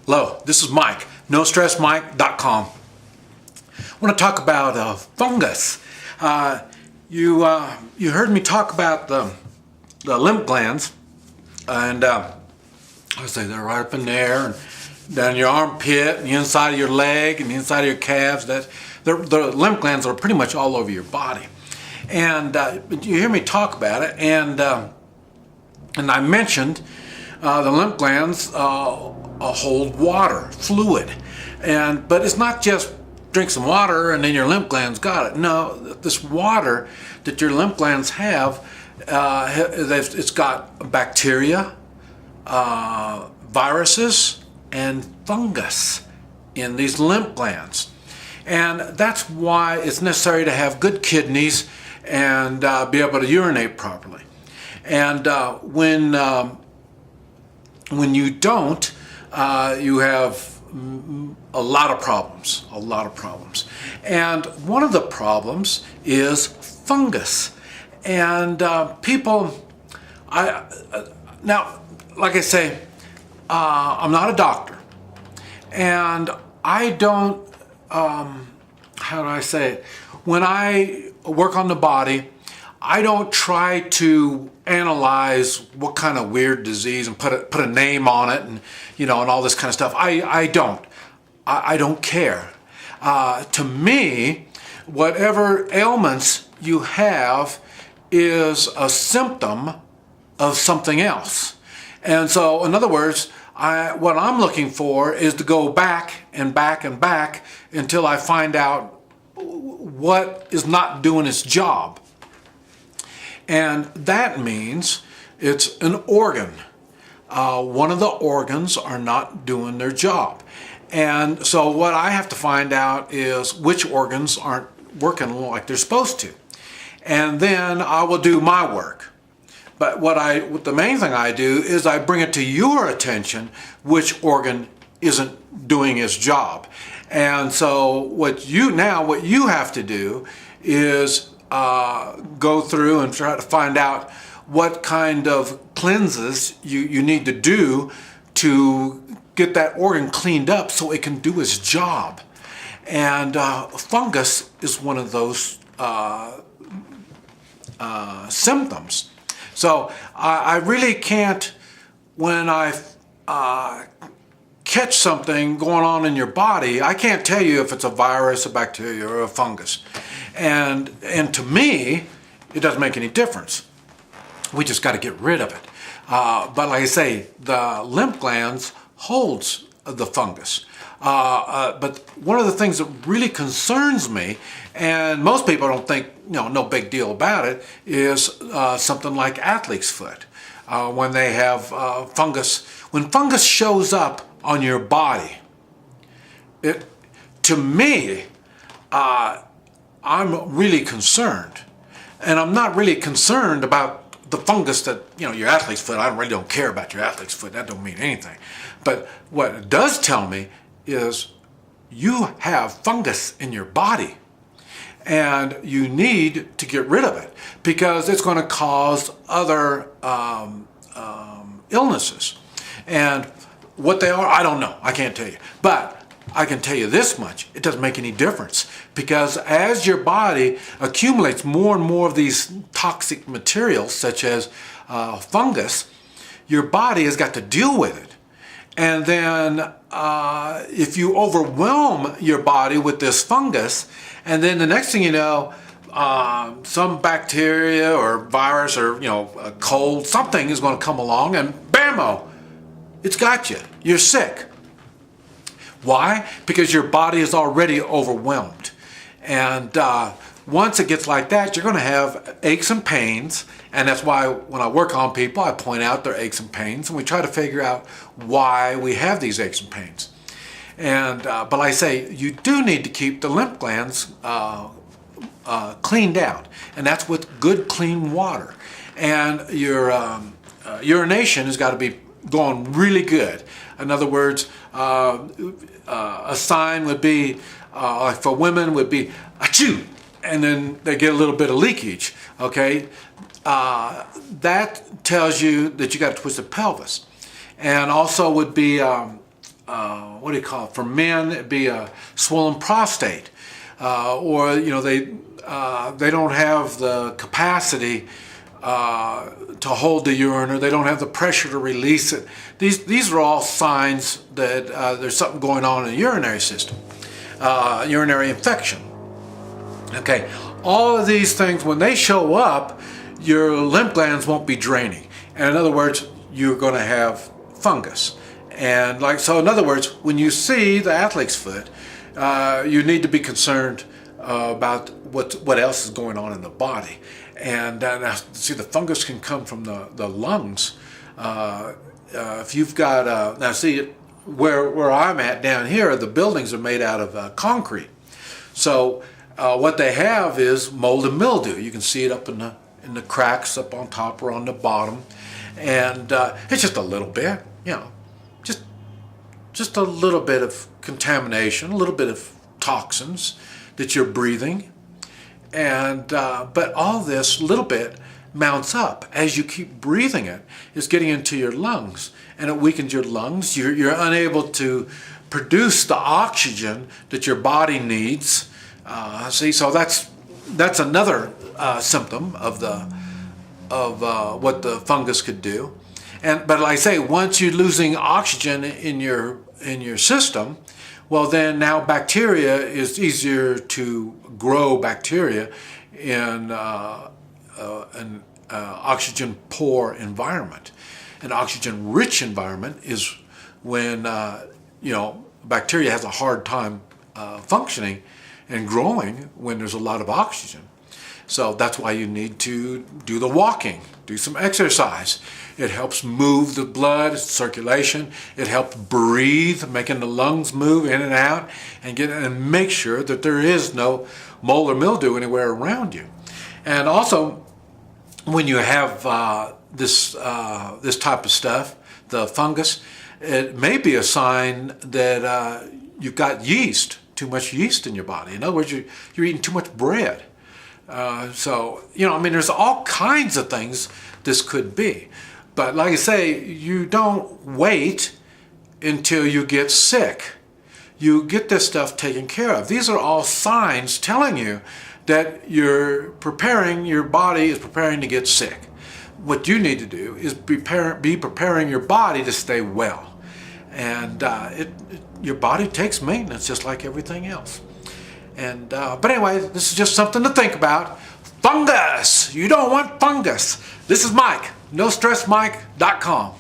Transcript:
Hello, this is Mike, NoStressMike.com. I want to talk about fungus. You heard me talk about the lymph glands, and I say they're right up in there, and down your armpit, and the inside of your leg, and the inside of your calves. The lymph glands are pretty much all over your body. And you hear me talk about it, and I mentioned the lymph glands hold water, fluid, but it's not just drink some water and then your lymph glands got it. No, this water that your lymph glands have, it's got bacteria, viruses, and fungus in these lymph glands. And that's why it's necessary to have good kidneys and be able to urinate properly. And when you don't, you have a lot of problems. And one of the problems is fungus. And people, now, like I say, I'm not a doctor, and I don't, how do I say it? When I work on the body, I don't try to analyze what kind of weird disease and put a name on it, and and all this kind of stuff. I don't care. To me, whatever ailments you have is a symptom of something else. And so, in other words, what I'm looking for is to go back and back and back until I find out what is not doing its job. And that means it's an organ. One of the organs are not doing their job. And so what I have to find out is which organs aren't working like they're supposed to. And then I will do my work. But the main thing I do is I bring it to your attention which organ isn't doing its job. And so what you have to do is go through and try to find out what kind of cleanses you need to do to get that organ cleaned up so it can do its job. And fungus is one of those symptoms. So I really can't, when I catch something going on in your body, I can't tell you if it's a virus, a bacteria, or a fungus. And to me, it doesn't make any difference. We just got to get rid of it. But like I say, the lymph glands holds the fungus. But one of the things that really concerns me, and most people don't think, no big deal about it, is something like athlete's foot. When they have fungus, when fungus shows up on your body, to me, I'm really concerned. And I'm not really concerned about the fungus that, your athlete's foot. I really don't care about your athlete's foot. That don't mean anything. But what it does tell me is you have fungus in your body. And you need to get rid of it because it's going to cause other illnesses. And what they are, I don't know. I can't tell you. But I can tell you this much, it doesn't make any difference, because as your body accumulates more and more of these toxic materials, such as fungus, your body has got to deal with it. And then if you overwhelm your body with this fungus, and then the next thing you know, some bacteria or virus or a cold, something is going to come along, and bammo, it's got you. You're sick. Why? Because your body is already overwhelmed. And once it gets like that, you're going to have aches and pains. And that's why when I work on people, I point out their aches and pains, and we try to figure out why we have these aches and pains. And but like I say, you do need to keep the lymph glands cleaned out, and that's with good, clean water. And your urination has got to be going really good. In other words, a sign would be, like for women, would be achoo, and then they get a little bit of leakage. Okay, that tells you that you got to twist the pelvis. And also would be what do you call it? For men, it'd be a swollen prostate, or they don't have the capacity to hold the urine, or they don't have the pressure to release it. These are all signs that there's something going on in the urinary system, urinary infection. Okay, all of these things, when they show up, your lymph glands won't be draining. And in other words, you're going to have fungus. And so in other words, when you see the athlete's foot, you need to be concerned about what else is going on in the body. And now, see, the fungus can come from the lungs. If you've got, now see, where I'm at down here, the buildings are made out of concrete. So what they have is mold and mildew. You can see it up in the cracks up on top or on the bottom. And it's just a little bit, just a little bit of contamination, a little bit of toxins that you're breathing. And but all this little bit mounts up as you keep breathing it. It's getting into your lungs, and it weakens your lungs. You're unable to produce the oxygen that your body needs. See, so that's another symptom of what the fungus could do. But like I say, once you're losing oxygen in your system, well, then now bacteria is easier to grow bacteria in an oxygen poor environment. An oxygen rich environment is when bacteria has a hard time functioning and growing when there's a lot of oxygen. So that's why you need to do the walking, do some exercise. It helps move the blood circulation. It helps breathe, making the lungs move in and out, and make sure that there is no mold or mildew anywhere around you. And also, when you have this type of stuff, the fungus, it may be a sign that you've got yeast, too much yeast in your body. In other words, you're eating too much bread. There's all kinds of things this could be. But like I say, you don't wait until you get sick. You get this stuff taken care of. These are all signs telling you that your body is preparing to get sick. What you need to do is be preparing your body to stay well. And your body takes maintenance just like everything else. And but anyway, this is just something to think about. Fungus! You don't want fungus. This is Mike, NoStressMike.com.